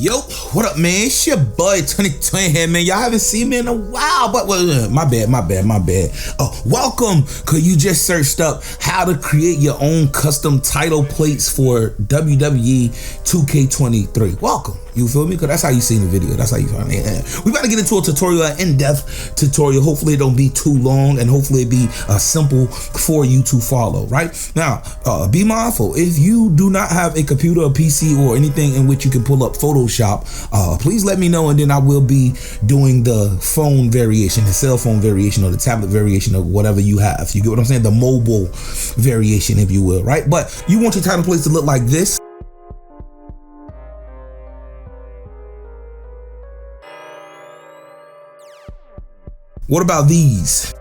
Yo, what up, man? It's your boy TWINdaMOGUL here, man. Y'all haven't seen me in a while, but my bad. Welcome, cause you just searched up how to create your own custom title plates for WWE 2K23. Welcome. You feel me? Because that's how you see in the video. That's how you find it. We about to get into a tutorial, an in-depth tutorial. Hopefully it don't be too long, and hopefully it be simple for you to follow, right? Now, be mindful. If you do not have a computer, a PC, or anything in which you can pull up Photoshop, please let me know, and then I will be doing the phone variation, the cell phone variation, or the tablet variation, of whatever you have. You get what I'm saying? The mobile variation, if you will, right? But you want your title plates to look like this. What about these?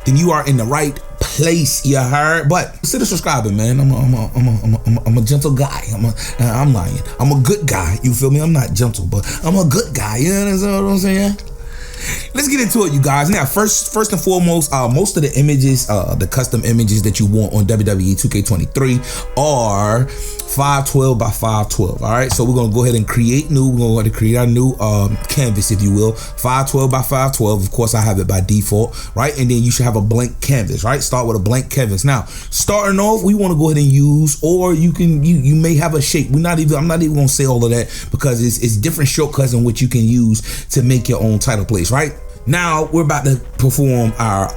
Then you are in the right place, you heard? But consider subscribing, man. I'm a gentle guy. I'm lying. I'm a good guy. You feel me? I'm not gentle, but I'm a good guy. You understand what I'm saying? Let's get into it, you guys. Now, first and foremost, most of the images, the custom images that you want on WWE 2K23 are 512 by 512. All right, so we're gonna go ahead and create new. We're going to create our new canvas, if you will. 512 by 512. Of course, I have it by default, right? And then you should have a blank canvas, right? Start with a blank canvas. Now, starting off, we want to go ahead and use, or you may have a shape. I'm not even gonna say all of that because it's different shortcuts in which you can use to make your own title plates, right? Now we're about to perform our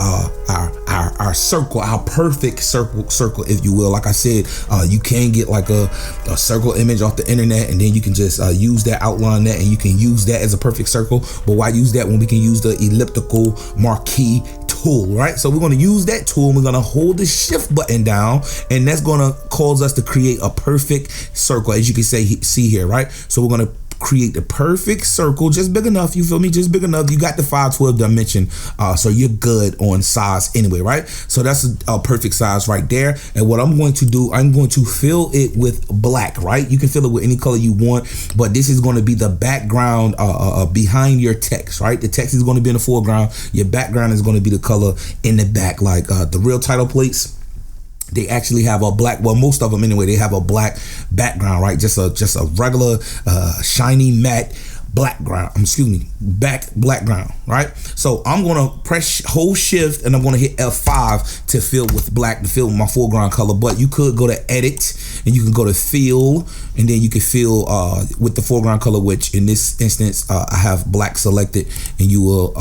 circle, our perfect circle, if you will. Like I said, you can get like a circle image off the internet, and then you can just use that, outline that, and you can use that as a perfect circle. But why use that when we can use the elliptical marquee tool, right? So we're going to use that tool. We're going to hold the shift button down, and that's going to cause us to create a perfect circle, as you can see here, right? So we're going to create the perfect circle, just big enough, you feel me? Just big enough. You got the 512 dimension, so you're good on size anyway, right? So that's a perfect size right there. And what I'm going to do, I'm going to fill it with black, right? You can fill it with any color you want, but this is going to be the background behind your text, right? The text is going to be in the foreground. Your background is going to be the color in the back, like the real title plates. They actually have a black, well, most of them anyway, they have a black background, right? Just a regular shiny matte background, background, right? So I'm gonna press hold shift, and I'm gonna hit F5 to fill with black, to fill with my foreground color. But you could go to edit, and you can go to fill, and then you can fill with the foreground color, which in this instance I have black selected, and you will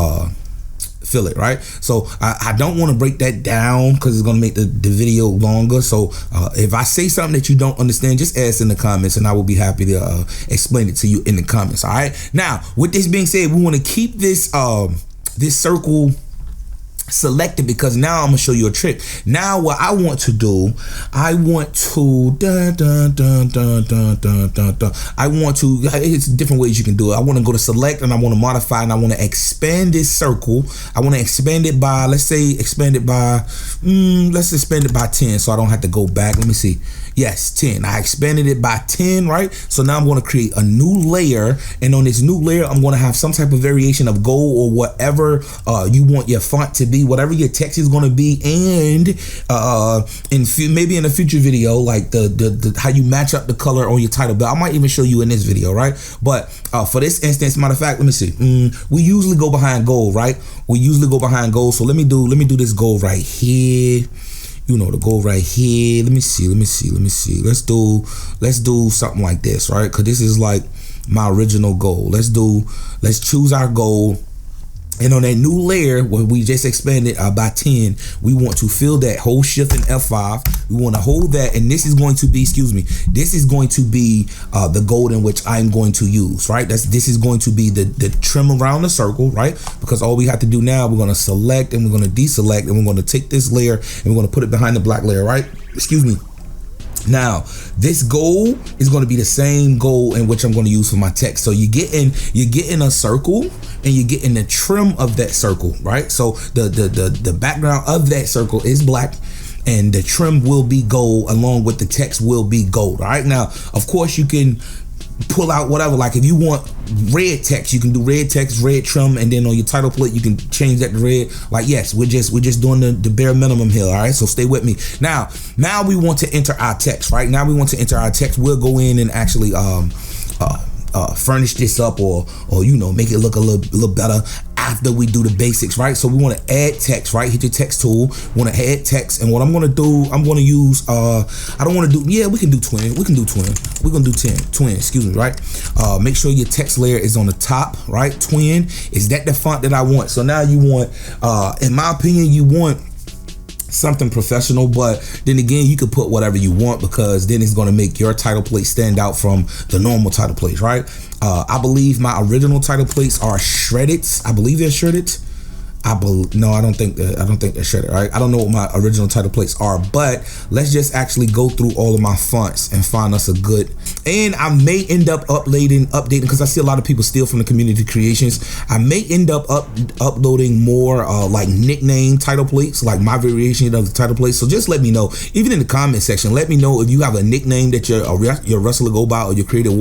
fill it, right? So I don't want to break that down because it's going to make the video longer. So if I say something that you don't understand, just ask in the comments, and I will be happy to explain it to you in the comments. All right. Now, with this being said, we want to keep this this circle selected, because now I'm gonna show you a trick. Now what I want to do, I want to it's different ways you can do it. I want to go to select, and I want to modify, and I want to expand this circle. I want to expand it by, let's expand it by 10, so I don't have to go back. Let me see. Yes, 10. I expanded it by 10, right? So now I'm going to create a new layer, and on this new layer, I'm going to have some type of variation of gold, or whatever you want your font to be, whatever your text is going to be. And maybe in a future video, like the how you match up the color on your title belt, I might even show you in this video, right? But for this instance, matter of fact, let me see. We usually go behind gold, right? We usually go behind gold. So let me do this gold right here. You know, the gold right here. Let me see. Let's do something like this, right? Because this is like my original goal. Let's choose our goal. And on that new layer where we just expanded by 10, we want to fill that, hold shift and F5. We want to hold that, and this is going to be, this is going to be the gold in which I'm going to use, right? This is going to be the trim around the circle, right? Because all we have to do now, we're going to select, and we're going to deselect, and we're going to take this layer, and we're going to put it behind the black layer, right? Now, this gold is going to be the same gold in which I'm going to use for my text. So you're getting a circle, and you're getting the trim of that circle, right? So the background of that circle is black, and the trim will be gold, along with the text will be gold. All right. Now, of course, you can pull out whatever. Like if you want red text, you can do red text, red trim, and then on your title plate you can change that to red. Like, yes, we're just doing the bare minimum here. All right, so stay with me. Now we want to enter our text. Right now we want to enter our text. We'll go in and actually furnish this up, or you know, make it look a little better after we do the basics, right? So we want to add text, right? Hit your text tool. Want to add text, and what I'm going to do, I'm going to use I don't want to do, yeah, we can do twin. We're going to do twin, excuse me, right? Make sure your text layer is on the top, right? Twin, is that the font that I want? So now you want, in my opinion, you want something professional, but then again, you could put whatever you want, because then it's going to make your title plate stand out from the normal title plates, right? I believe my original title plates are shredded. I believe they're shredded. No, I don't think they're shredded, right? I don't know what my original title plates are, but let's just actually go through all of my fonts and find us a good. And I may end up updating, because I see a lot of people steal from the community creations. I may end up uploading more like nickname title plates, like my variation of the title plates. So just let me know, even in the comment section, let me know if you have a nickname that your wrestler go by, or your creative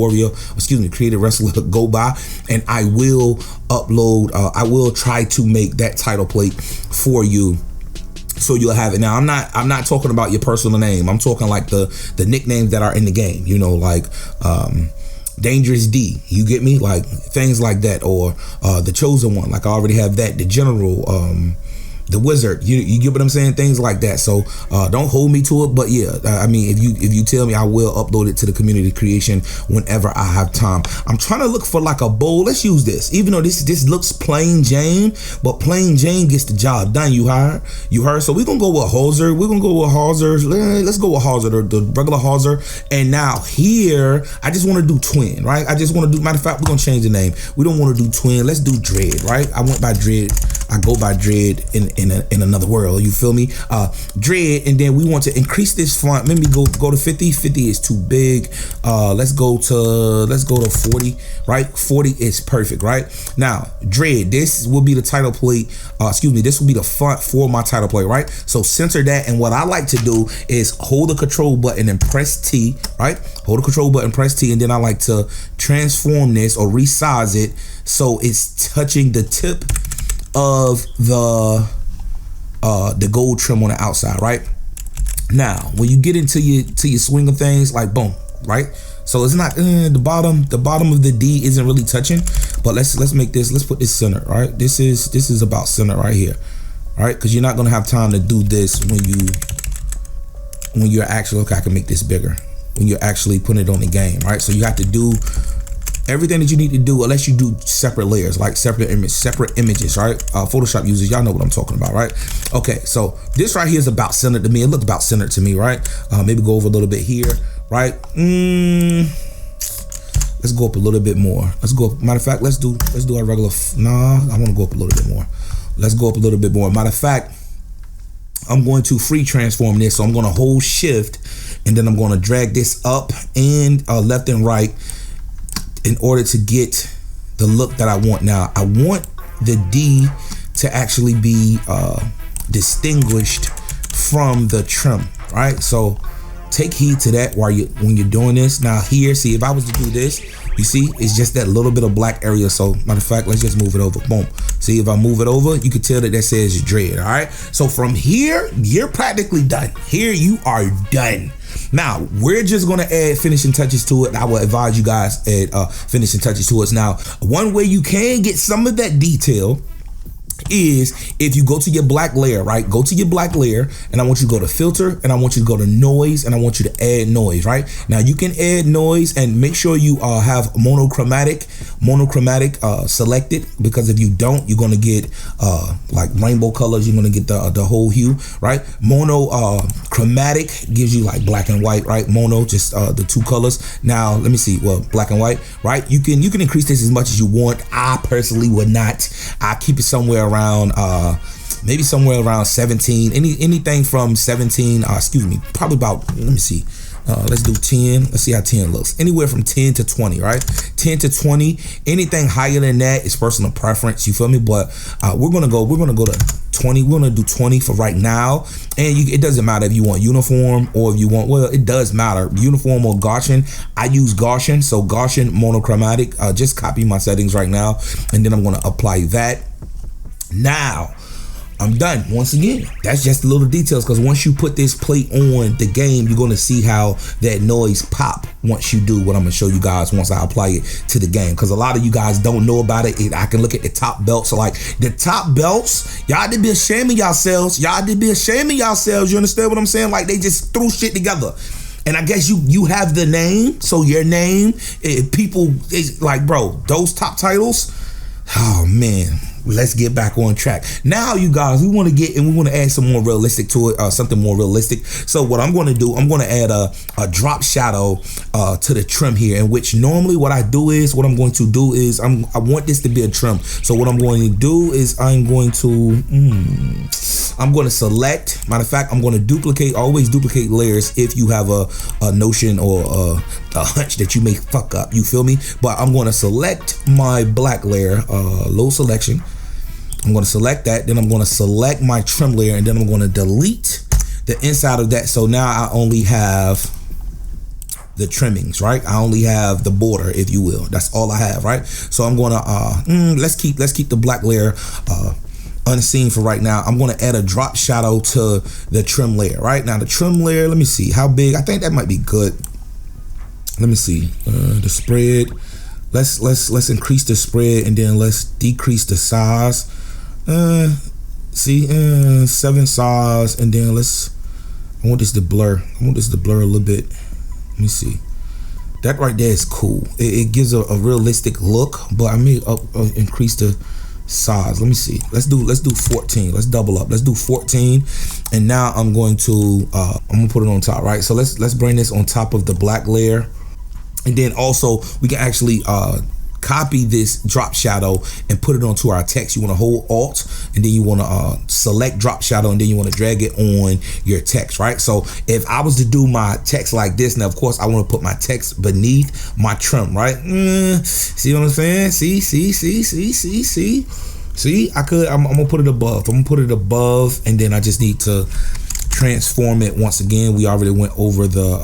wrestler go by, and I will upload. I will try to make that title plate for you, so you'll have it. Now I'm not talking about your personal name. I'm talking like the nicknames that are in the game, you know, like Dangerous D, you get me, like things like that, or the Chosen One, like I already have that, the General, the Wizard, you get what I'm saying, things like that. So don't hold me to it, but yeah, I mean, if you tell me, I will upload it to the community creation whenever I have time. I'm trying to look for like a bowl. Let's use this, even though this looks plain Jane, but plain Jane gets the job done. You heard. So we're gonna go with Hauser. Let's go with Hauser, the regular Hauser. And now here, I just want to do twin, right? I just want to do, matter of fact, we're gonna change the name. We don't want to do twin. Let's do Dread, right? I went by Dread. I go by Dread in another world, you feel me? Dread, and then we want to increase this font. Maybe go to 50. 50 is too big. Let's go to 40, right? 40 is perfect, right? Now, Dread, this will be the title plate. This will be the font for my title plate, right? So center that, and what I like to do is hold the control button and press T, right? Hold the control button, press T, and then I like to transform this or resize it so it's touching the tip of the gold trim on the outside, right? Now, when you get into your swing of things, like boom, right? So it's not the bottom of the D isn't really touching, but let's make this, let's put this center, right? This is about center right here, all right? Because you're not gonna have time to do this when you're actually, okay, I can make this bigger, when you're actually putting it on the game, right? So you have to do everything that you need to do, unless you do separate layers, like separate images, right? Photoshop users, y'all know what I'm talking about, right? Okay, so this right here is about centered to me. It looked about centered to me, right? Maybe go over a little bit here, right? Let's go up a little bit more. Let's go up, matter of fact, let's do a regular, nah, I want to go up a little bit more. Let's go up a little bit more. Matter of fact, I'm going to free transform this. So I'm going to hold shift, and then I'm going to drag this up and left and right, in order to get the look that I want. Now, I want the D to actually be distinguished from the trim, right? So take heed to that when you're doing this. Now here, see, if I was to do this, you see, it's just that little bit of black area. So matter of fact, let's just move it over. Boom. See, if I move it over, you can tell that says Dread. All right. So from here, you're practically done. Here you are done. Now we're just going to add finishing touches to it. I will advise you guys add finishing touches to it. Now, one way you can get some of that detail is if you go to your black layer, right? Go to your black layer, and I want you to go to filter, and I want you to go to noise, and I want you to add noise, right? Now you can add noise, and make sure you have monochromatic selected, because if you don't, you're going to get like rainbow colors. You're going to get the whole hue, right? Monochromatic gives you like black and white, right? Mono, just the two colors. Now let me see, well, black and white, right? You can increase this as much as you want. I personally would not. I keep it somewhere around maybe somewhere around 17, anything from 17, probably about, let me see, Let's do 10. Let's see how 10 looks. Anywhere from 10 to 20, right? 10 to 20. Anything higher than that is personal preference. You feel me? But we're gonna go to 20. We're gonna do 20 for right now. And it doesn't matter if you want uniform or if you want, well, it does matter, uniform or Gaussian. I use Gaussian, so Gaussian monochromatic. Just copy my settings right now, and then I'm gonna apply that. Now I'm done. Once again, that's just the little details, because once you put this plate on the game, you're going to see how that noise pop once you do what I'm going to show you guys once I apply it to the game, because a lot of you guys don't know about it. I can look at the top belts. So like the top belts, y'all did be ashamed of yourselves. Y'all did be ashamed of yourselves. You understand what I'm saying? Like they just threw shit together. And I guess you have the name, so your name, people is like, bro, those top titles, oh man. Let's get back on track. Now, you guys, we want to add some more realistic to it, something more realistic. So what I'm going to do, I'm going to add a drop shadow to the trim here, in which normally what I'm going to do is I want this to be a trim. So what I'm going to do is I'm going to select, matter of fact, I'm going to duplicate, always duplicate layers if you have a notion or a hunch that you may fuck up, you feel me? But I'm going to select my black layer, low selection. I'm going to select that, then I'm going to select my trim layer, and then I'm going to delete the inside of that. So now I only have the trimmings, right? I only have the border, if you will. That's all I have, right? So I'm going to let's keep the black layer unseen for right now. I'm going to add a drop shadow to the trim layer. Right now, the trim layer, let me see how big. I think that might be good. Let me see the spread. Let's increase the spread, and then let's decrease the size. 7 size, and then I want this to blur. I want this to blur a little bit. Let me see. That right there is cool. It gives a realistic look, but I may increase the size. Let me see. Let's do 14. Let's double up. Let's do 14. And now I'm going to put it on top, right? So let's bring this on top of the black layer. And then also we can actually copy this drop shadow and put it onto our text. You want to hold Alt, and then you want to select drop shadow, and then you want to drag it on your text, right? So if I was to do my text like this, now of course I want to put my text beneath my trim, right? See what I'm saying? See, I'm gonna put it above. I'm gonna put it above, and then I just need to transform it. Once again, we already went over the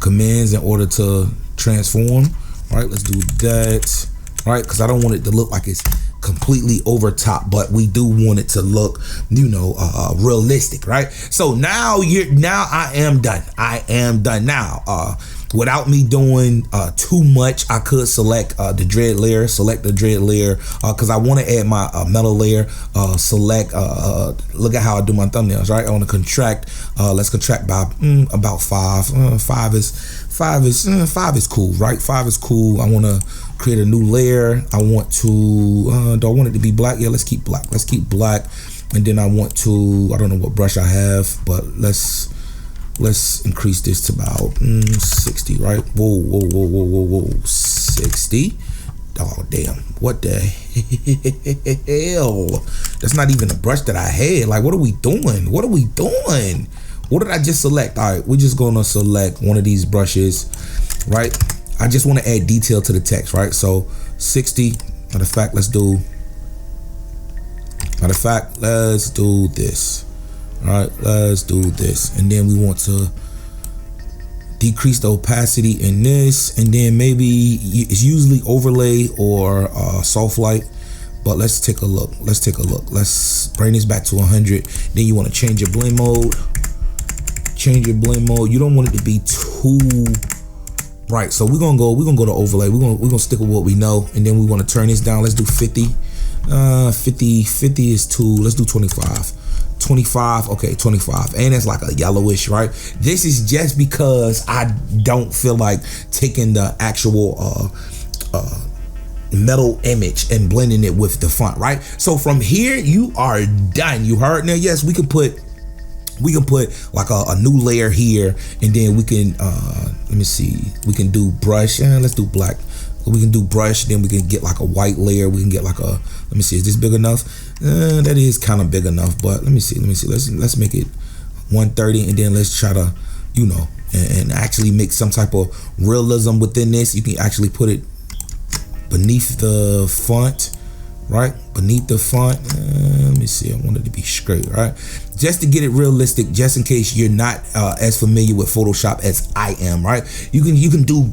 commands in order to transform. Right, let's do that, right? Because I don't want it to look like it's completely over top, but we do want it to look, you know, realistic, right? So now I am done. I am done now. Without me doing too much, I could select the dread layer, because I want to add my metal layer. Look at how I do my thumbnails, right? I want to contract. Let's contract by about 5. 5 is cool, right? 5 is cool. I want to create a new layer. I want to, do I want it to be black? Yeah, let's keep black. Let's keep black. And then I want to, I don't know what brush I have, but let's increase this to about 60, right? Whoa, 60. Oh damn, what the hell? That's not even a brush that I had. Like, what are we doing? What did I just select? All right, we're just gonna select one of these brushes, right? I just want to add detail to the text, right? So 60. Matter of fact, let's do this. All right, let's do this. And then we want to decrease the opacity in this, and then maybe it's usually overlay or soft light, but let's take a look. Let's bring this back to 100. Then you want to change your blend mode. You don't want it to be too right. So we're gonna go to overlay. We're gonna stick with what we know, and then we want to turn this down. Let's do 50. 50 is too. Let's do 25. 25. Okay, 25. And it's like a yellowish, right? This is just because I don't feel like taking the actual metal image and blending it with the font, right? So from here, you are done. You heard? Now, yes, we can put like a new layer here, and then we can let me see, we can do brush, and let's do black. We can do brush, then we can get like a white layer. We can get like a, let me see, is this big enough? That is kind of big enough, but let me see. Let's make it 130, and then let's try to you know, and actually make some type of realism within this. You can actually put it beneath the font, right? Beneath the font. Let me see. I want it to be straight, right? Just to get it realistic, just in case you're not as familiar with Photoshop as I am, right? You can do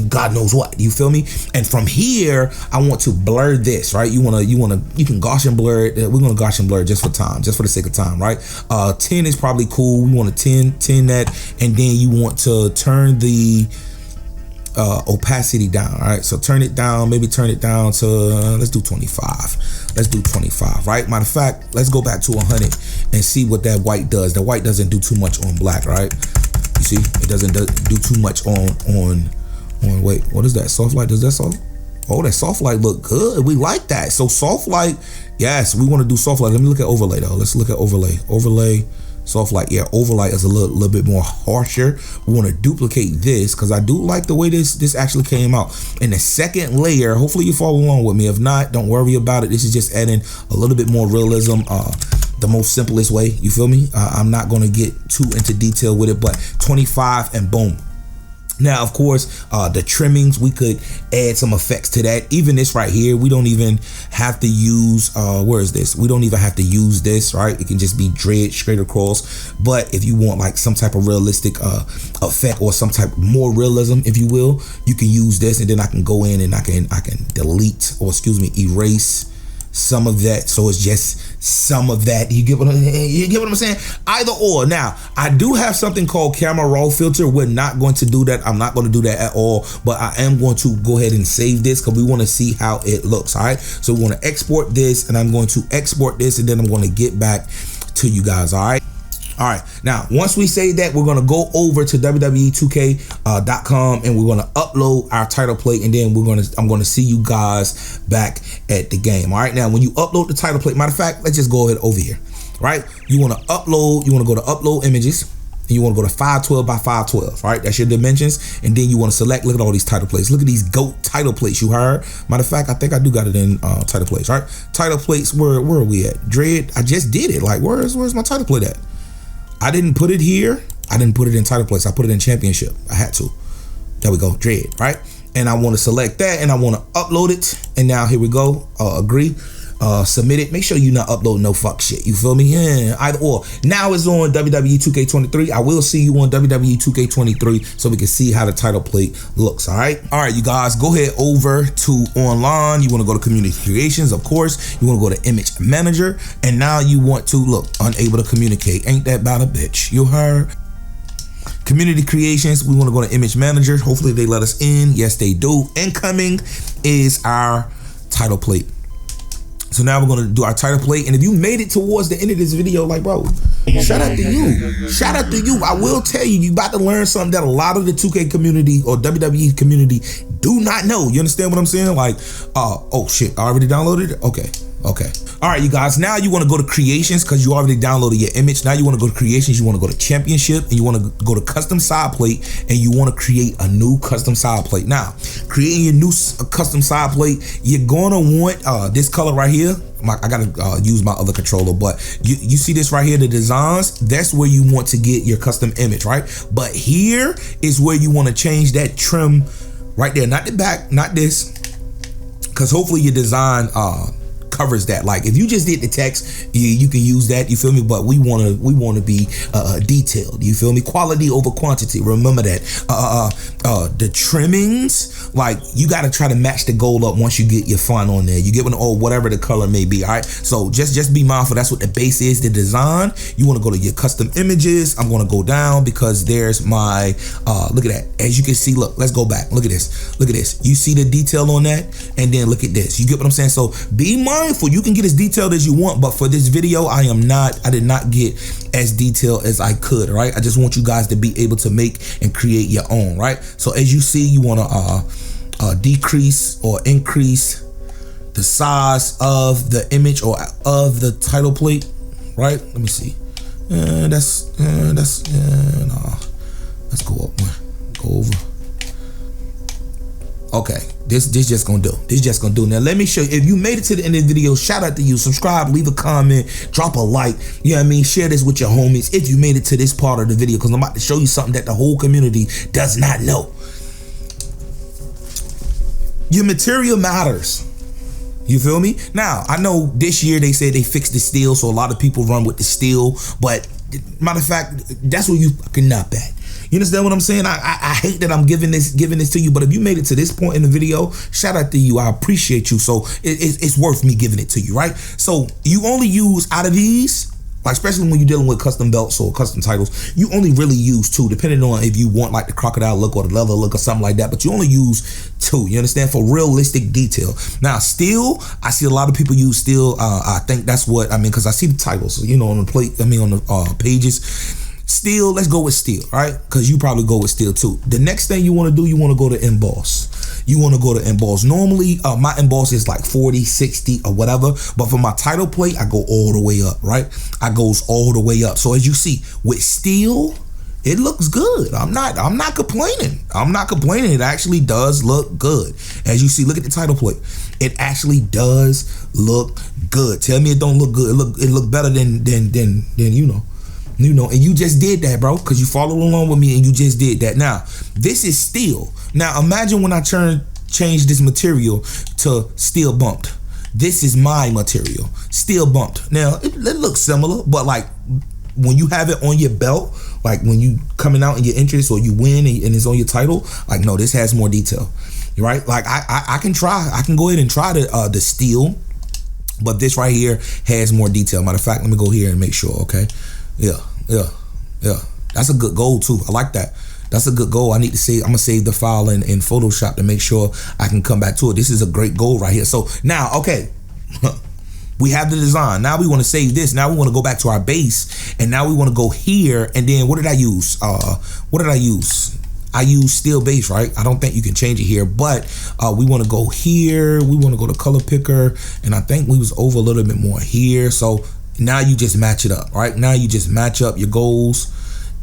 God knows what. You feel me? And from here, I want to blur this, right? You can Gaussian blur it. We're gonna Gaussian blur it just for time, just for the sake of time, right? 10 is probably cool. We want to 10 that, and then you want to turn the opacity down. All right, so turn it down, maybe turn it down to let's do 25. Let's do 25, right? Matter of fact, let's go back to 100 and see what that white does. The white doesn't do too much on black, right? You see, it doesn't do too much on wait, what is that? Soft light? Does that soft? Oh, that soft light look good. We like that. So soft light, yes, we want to do soft light. Let me look at overlay though. Let's look at overlay. Overlay. Soft light, yeah, overlay is a little bit more harsher. We want to duplicate this because I do like the way this actually came out. In the second layer, hopefully you follow along with me. If not, don't worry about it. This is just adding a little bit more realism, the most simplest way. You feel me? I'm not going to get too into detail with it, but 25 and boom. Now, of course, the trimmings, we could add some effects to that. Even this right here, we don't even have to use, where is this? We don't even have to use this, right? It can just be dread straight across. But if you want like some type of realistic effect or some type more realism, if you will, you can use this, and then I can go in and I can delete, or excuse me, erase some of that, so it's just some of that. You get what I'm saying? Either or. Now, I do have something called camera raw filter. We're not going to do that. I'm not going to do that at all, but I am going to go ahead and save this because we want to see how it looks. All right, so we want to export this, and I'm going to export this, and then I'm going to get back to you guys. All right. All right, now once we say that, we're gonna go over to WWE 2K.com and we're gonna upload our title plate, and then I'm gonna see you guys back at the game. All right, now when you upload the title plate, matter of fact, let's just go ahead over here. Right, you wanna upload, you wanna go to upload images, and you wanna go to 512 by 512. Right, that's your dimensions, and then you wanna select. Look at all these title plates. Look at these GOAT title plates. You heard? Matter of fact, I think I do got it in title plates. Right, title plates. Where are we at? Dread. I just did it. Like where's my title plate at? I didn't put it here. I didn't put it in title place. I put it in championship. I had to. There we go. Dread, right? And I want to select that, and I want to upload it. And now here we go. Agree. Submit it. Make sure you're not uploading no fuck shit. You feel me? Yeah. Either or. Now it's on WWE 2K23. I will see you on WWE 2K23 so we can see how the title plate looks. All right. All right, you guys, go ahead over to online. You want to go to community creations, of course. You want to go to image manager, and now you want to look unable to communicate. Ain't that about a bitch? You heard? Community creations. We want to go to image manager. Hopefully they let us in. Yes, they do. Incoming is our title plate. So now we're gonna do our title plate, and if you made it towards the end of this video, like bro, shout out to you. Shout out to you. I will tell you, you about to learn something that a lot of the 2K community or WWE community do not know. You understand what I'm saying? Like, oh shit, I already downloaded it. Okay. All right, you guys. Now you want to go to creations because you already downloaded your image. Now you want to go to creations. You want to go to championship, and you want to go to custom side plate, and you want to create a new custom side plate. Now, creating your new custom side plate, you're gonna want this color right here. I gotta use my other controller, but you see this right here, the designs. That's where you want to get your custom image, right? But here is where you want to change that trim right there, not the back, not this, because hopefully your design covers that. Like if you just did the text, you can use that, you feel me? But we want to be detailed, you feel me? Quality over quantity. Remember that. The trimmings, like you got to try to match the gold up once you get your font on there. You get whatever the color may be. All right, so just be mindful. That's what the base is, the design. You want to go to your custom images. I'm going to go down because there's my look at that. As you can see, look, let's go back. Look at this. You see the detail on that, and then look at this. You get what I'm saying? So be mindful. You can get as detailed as you want, but for this video, I did not get as detailed as I could. Right, I just want you guys to be able to make and create your own. Right, so as you see, you want to decrease or increase the size of the image or of the title plate. Right, let me see. Let's go up one, go over. Okay, this just gonna do. This just gonna do. Now let me show you. If you made it to the end of the video, shout out to you. Subscribe, leave a comment, drop a like. You know what I mean? Share this with your homies if you made it to this part of the video, because I'm about to show you something that the whole community does not know. Your material matters. You feel me? Now, I know this year they said they fixed the steel, so a lot of people run with the steel, but matter of fact, that's where you fucking up at. You understand what I'm saying? I hate that I'm giving this to you, but if you made it to this point in the video, shout out to you. I appreciate you. So it's worth me giving it to you, right? So you only use out of these, like especially when you're dealing with custom belts or custom titles, you only really use 2, depending on if you want like the crocodile look or the leather look or something like that, but you only use 2, you understand, for realistic detail. Now steel, I see a lot of people use steel. I think that's what, I mean, because I see the titles, you know, on the plate, I mean on the pages. Steel, let's go with steel, right? Because you probably go with steel too. The next thing you want to do, you want to go to emboss. You want to go to emboss. Normally, my emboss is like 40, 60 or whatever. But for my title plate, I go all the way up, right? I goes all the way up. So as you see, with steel, it looks good. I'm not complaining. I'm not complaining. It actually does look good. As you see, look at the title plate. It actually does look good. Tell me it don't look good. It look better than you know. You know, and you just did that, bro, because you followed along with me and you just did that. Now, this is steel. Now, imagine when I change this material to steel bumped. This is my material, steel bumped. Now, it looks similar, but like when you have it on your belt, like when you coming out in your entrance or you win and it's on your title, like, no, this has more detail, right? Like I can go ahead and try the steel, but this right here has more detail. Matter of fact, let me go here and make sure, okay? Yeah. That's a good goal too. I like that. That's a good goal. I need to save. I'm gonna save the file in Photoshop to make sure I can come back to it. This is a great goal right here. So now, okay, we have the design. Now we want to save this. Now we want to go back to our base, and now we want to go here. And then what did I use? What did I use? I use steel base, right? I don't think you can change it here, but we want to go here. We want to go to color picker, and I think we was over a little bit more here. So now you just match it up, right? Now you just match up your goals.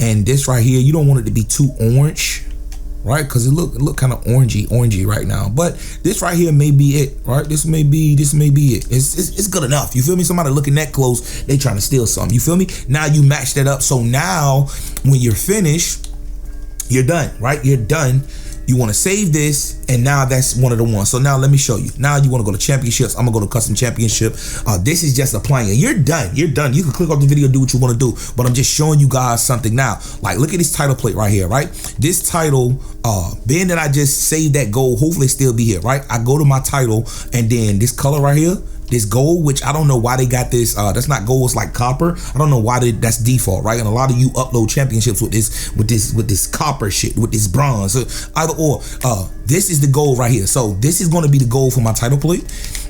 And this right here, you don't want it to be too orange, right? Because it look kind of orangey right now. But this right here may be it, right? This may be it. It's good enough. You feel me? Somebody looking that close, they trying to steal something. You feel me? Now you match that up. So now when you're finished, you're done, right? You're done. You want to save this, and now that's one of the ones. So now let me show you. Now you want to go to championships. I'm gonna go to custom championship. This is just applying it. You're done. You're done. You can click off the video, do what you want to do, but I'm just showing you guys something now. Like, look at this title plate right here, right? This title, being that I just saved that gold, hopefully still be here, right? I go to my title, and then this color right here, this gold, which I don't know why they got this, that's not gold, it's like copper. I don't know why that's default, right? And a lot of you upload championships with this copper shit, with this bronze. So either or, this is the gold right here. So this is going to be the gold for my title plate,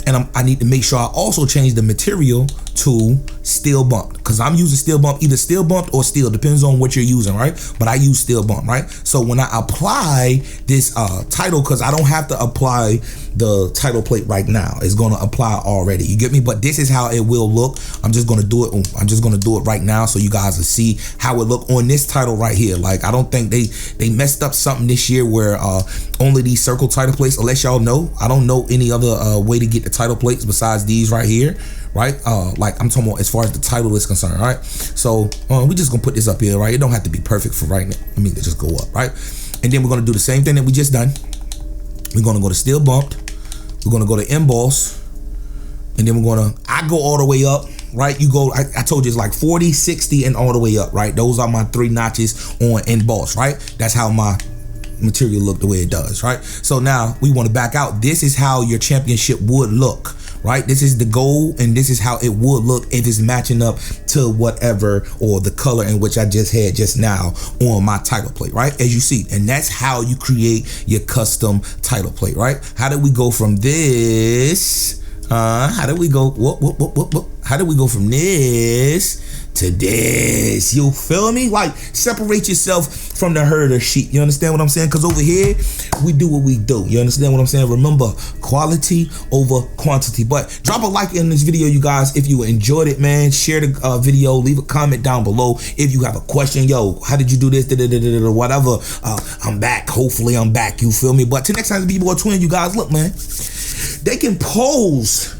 and I need to make sure I also change the material to steel bumped, because I'm using steel bump, either steel bumped or steel, depends on what you're using, right? But I use steel bump, right? So when I apply this title, because I don't have to apply the title plate right now, it's going to apply already, you get me? But this is how it will look. I'm just going to do it. I'm just going to do it right now so you guys will see how it look on this title right here. Like, I don't think they messed up something this year where only these circle title plates, unless y'all know. I don't know any other way to get the title plates besides these right here, right? Like, I'm talking about as far as the title is concerned, right? So we just gonna put this up here, right? It don't have to be perfect for right now. I mean, just go up, right? And then we're gonna do the same thing that we just done. We're gonna go to steel bumped. We're gonna go to emboss, and then I go all the way up, right? You go, I told you it's like 40, 60, and all the way up, right? Those are my 3 notches on emboss, right? That's how my material look the way it does, right? So now we want to back out. This is how your championship would look, right? This is the goal, and this is how it would look if it's matching up to whatever, or the color in which I just had just now on my title plate, right? As you see, and that's how you create your custom title plate, right? How did we go from this? How did we go? How did we go from this to this. You feel me? Like, separate yourself from the herd of sheep. You understand what I'm saying? Because over here, we do what we do. You understand what I'm saying? Remember, quality over quantity. But drop a like in this video, you guys, if you enjoyed it, man. Share the video. Leave a comment down below if you have a question. Yo, how did you do this? Whatever. I'm back. Hopefully, I'm back. You feel me? But till next time, B-Boy Twin, you guys, look, man. They can pose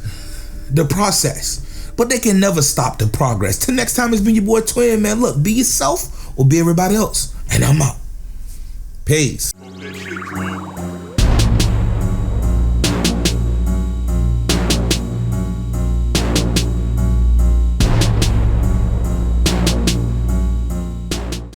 the process, but they can never stop the progress. Till next time, it's been your boy Twin, man. Look, be yourself or be everybody else. And I'm out. Peace.